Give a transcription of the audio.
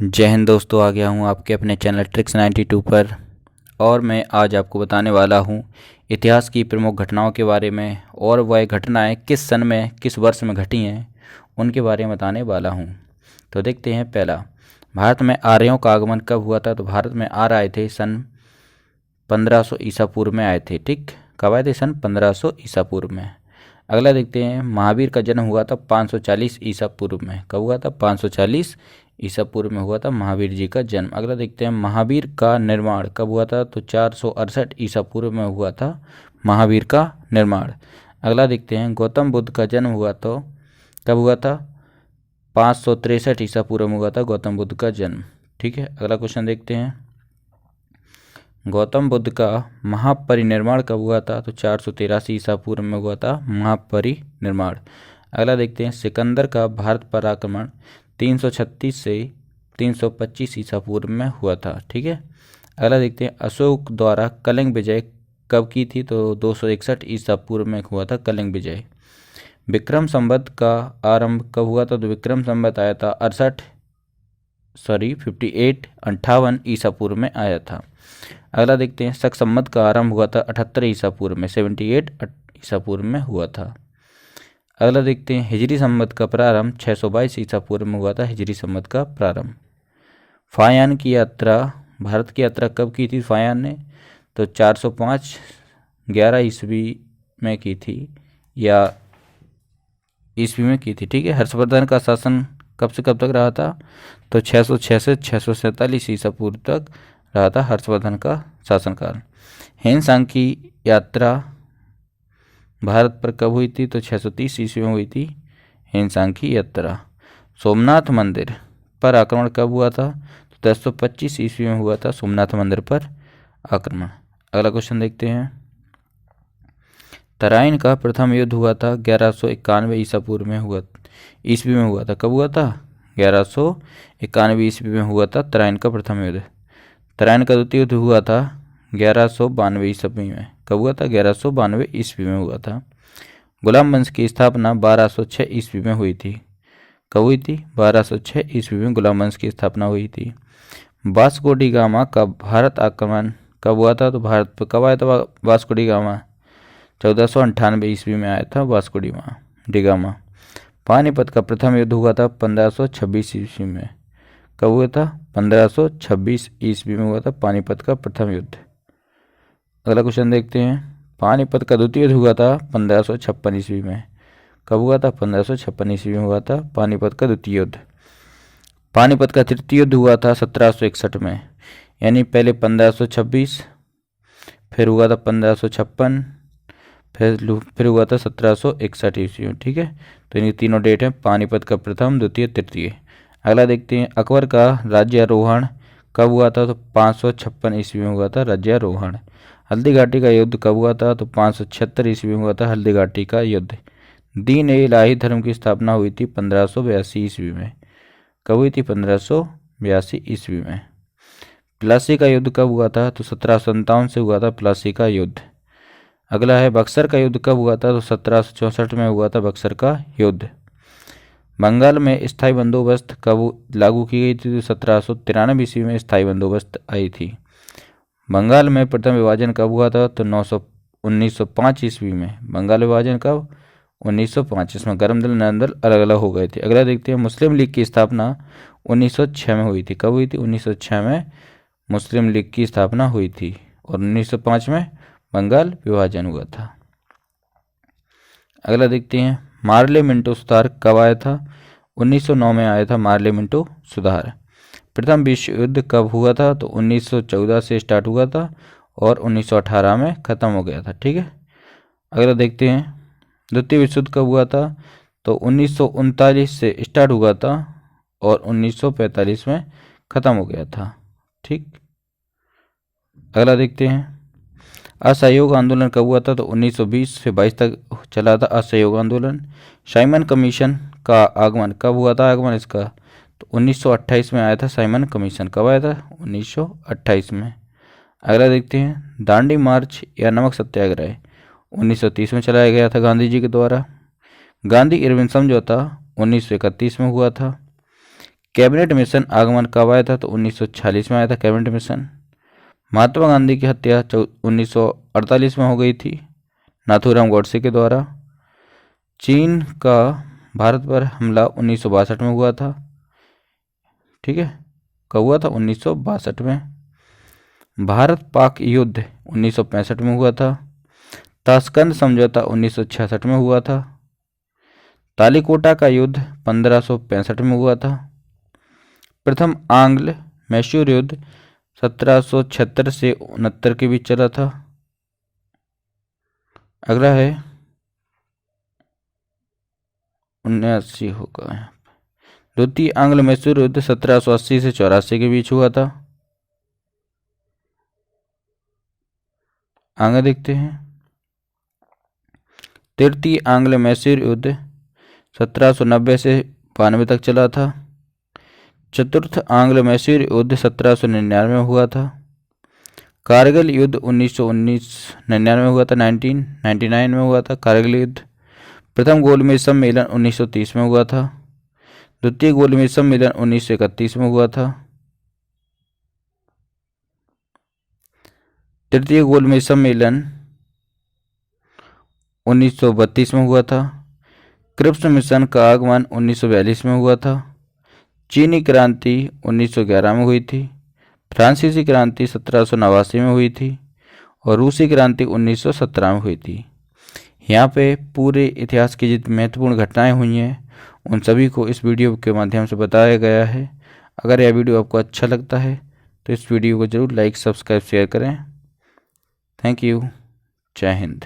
जय हिंद दोस्तों, आ गया हूँ आपके अपने चैनल ट्रिक्स 92 पर। और मैं आज आपको बताने वाला हूँ इतिहास की प्रमुख घटनाओं के बारे में, और वह घटनाएं किस सन में किस वर्ष में घटी हैं उनके बारे में बताने वाला हूँ। तो देखते हैं। पहला, भारत में आर्यों का आगमन कब हुआ था? तो भारत में आर्य आए थे सन 1500 ईसा पूर्व में आए थे। ठीक, कब आए थे? सन 1500 ईसा पूर्व में। अगला देखते हैं, महावीर का जन्म हुआ था 540 ईसा पूर्व में। कब हुआ था? 540 ईसा पूर्व में हुआ था महावीर जी का जन्म। अगला देखते हैं, महावीर का निर्माण कब हुआ था? तो 468 ईसा पूर्व में हुआ था महावीर का निर्माण। अगला देखते हैं, गौतम बुद्ध का जन्म हुआ तो कब हुआ था? 563 ईसा पूर्व में हुआ था गौतम बुद्ध का जन्म। ठीक है, अगला क्वेश्चन देखते हैं, गौतम बुद्ध का महापरिनिर्वाण कब हुआ था? तो 483 ईसा पूर्व में हुआ था महापरिनिर्वाण। अगला देखते हैं, सिकंदर का भारत पर आक्रमण 336 से 325 ईसा पूर्व में हुआ था। ठीक है, अगला देखते हैं, अशोक द्वारा कलिंग विजय कब की थी? तो 261 ईसा पूर्व में हुआ था कलिंग विजय। विक्रम संवत का आरंभ कब हुआ था? तो विक्रम संवत आया था 58 ईसा पूर्व में आया था। अगला देखते हैं, शक संवत का आरंभ हुआ था 78 ईसा पूर्व में, 78 ईसा पूर्व में हुआ था। अगला देखते हैं, हिजरी संवत का प्रारंभ 622 ईसा पूर्व में हुआ था हिजरी संवत का प्रारंभ। फायान की यात्रा, भारत की यात्रा कब की थी फायान ने? तो 405 11 ईस्वी में की थी, या ईस्वी में की थी। ठीक है, हर्षवर्धन का शासन कब से कब तक रहा था? तो 606 से 647 ईसा पूर्व तक रहा था हर्षवर्धन का शासनकाल। हेनसांग की यात्रा भारत पर कब हुई थी? तो 630 ईस्वी में हुई थी हेनसांग की यात्रा। सोमनाथ मंदिर पर आक्रमण कब हुआ था? तो 1025 ईस्वी में हुआ था सोमनाथ मंदिर पर आक्रमण। अगला क्वेश्चन देखते हैं, तराइन का प्रथम युद्ध हुआ था 1191 ईसा पूर्व में हुआ ईस्वी में हुआ था। कब हुआ था? 1191 ईस्वी में हुआ था तराइन का प्रथम युद्ध। तराइन का द्वितीय युद्ध हुआ था 1192 ईस्वी में। कब हुआ था? 1192 ईस्वी में हुआ था। गुलाम वंश की स्थापना 1206 ईस्वी में हुई थी। कब हुई थी? 1206 ईस्वी में गुलाम वंश की स्थापना हुई थी। वास्को डी गामा का भारत आक्रमण कब हुआ था? तो भारत पर कब आया था वास्को डी गामा? 1498 ईस्वी में आया था वास्को डी गामा। पानीपत का प्रथम युद्ध हुआ था 1526 ईस्वी में। कब हुआ था? 1526 ईस्वी में हुआ था पानीपत का प्रथम युद्ध। अगला क्वेश्चन देखते हैं, पानीपत का द्वितीय युद्ध हुआ था 1556 ईस्वी में। कब हुआ था? 1556 ईस्वी में हुआ था पानीपत का द्वितीय युद्ध। पानीपत का तृतीय युद्ध हुआ था 1761 में, यानी पहले 1526, फिर हुआ था 1556, फिर हुआ था 1761 ईस्वी में। ठीक है, तो ये तीनों डेट हैं, पानीपत का प्रथम, द्वितीय, तृतीय। अगला देखते हैं, अकबर का राज्यारोहण कब हुआ था? तो 556 ईस्वी में हुआ था राज्यारोहण। हल्दी घाटी का युद्ध कब हुआ था? तो 576 ईस्वी में हुआ था हल्दी घाटी का युद्ध। दीन ए इलाही धर्म की स्थापना हुई थी 1582 ईस्वी में। कब हुई थी? 1582 ईस्वी में। प्लासी का युद्ध कब हुआ था? तो 1757 से हुआ था प्लासी का युद्ध। अगला है, बक्सर का युद्ध कब हुआ था? तो 1764 में हुआ था बक्सर का युद्ध। बंगाल में स्थायी बंदोबस्त कब लागू की गई थी? तो 1793 ईस्वी में स्थायी बंदोबस्त आई थी। बंगाल में प्रथम विभाजन कब हुआ था? तो 1905 ईस्वी में। बंगाल विभाजन कब? 1905। इसमें गरम दल नरम दल अलग अलग हो गए थे। अगला देखते हैं, मुस्लिम लीग की स्थापना 1906 में हुई थी। कब हुई थी? 1906 में मुस्लिम लीग की स्थापना हुई थी, और 1905 में बंगाल विभाजन हुआ था। अगला देखते हैं, मार्ले मिंटो सुधार कब आया था? 1909 में आया था मार्ले मिंटो सुधार। प्रथम विश्व युद्ध कब हुआ था? तो 1914 से स्टार्ट हुआ था और 1918 में ख़त्म हो गया था। ठीक है, अगला देखते हैं, द्वितीय विश्व युद्ध कब हुआ था? तो 1939 से स्टार्ट हुआ था और 1945 में ख़त्म हो गया था। ठीक, अगला देखते हैं, असहयोग आंदोलन कब हुआ था? तो 1920 से 22 तक चला था असहयोग आंदोलन। साइमन कमीशन का आगमन कब हुआ था? आगमन इसका तो 1928 में आया था साइमन कमीशन। कब आया था? 1928 में। अगला देखते हैं, दांडी मार्च या नमक सत्याग्रह 1930 में चलाया गया था गांधी जी के द्वारा। गांधी इरविन समझौता 1931 में हुआ था। कैबिनेट मिशन आगमन कब आया था? तो 1946 में आया था कैबिनेट मिशन। महात्मा गांधी की हत्या 1948 में हो गई थी नाथूराम गोडसे के द्वारा। चीन का भारत पर हमला 1962 में हुआ था। ठीक है, कब हुआ था? 1962 में। भारत पाक युद्ध 1965 में हुआ था। ताशकंद समझौता 1966 में हुआ था। तालीकोटा का युद्ध 1565 में हुआ था। प्रथम आंग्ल मैसूर युद्ध 1776 से 69 के बीच चला था। अगला है 79 होगा। द्वितीय आंग्ल मैसूर युद्ध 1780 से 84 के बीच हुआ था। आगे देखते हैं। तृतीय आंग्ल मैसूर युद्ध 1790 से 92 तक चला था। चतुर्थ आंग्ल मैसूर युद्ध 1799 में हुआ था। कारगिल युद्ध 1999 में हुआ था। 1999 में हुआ था कारगिल युद्ध। प्रथम गोलमेज सम्मेलन 1930 में हुआ था। द्वितीय गोलमेज सम्मेलन 1931 में हुआ था। तृतीय गोलमेज सम्मेलन 1932 में हुआ था। क्रिप्स मिशन का आगमन 1942 में हुआ था। चीनी क्रांति 1911 में हुई थी। फ्रांसीसी क्रांति 1789 में हुई थी और रूसी क्रांति 1917 में हुई थी। यहाँ पे पूरे इतिहास की जितनी महत्वपूर्ण घटनाएं हुई हैं उन सभी को इस वीडियो के माध्यम से बताया गया है। अगर यह वीडियो आपको अच्छा लगता है तो इस वीडियो को ज़रूर लाइक, सब्सक्राइब, शेयर करें। Thank you. जय हिंद।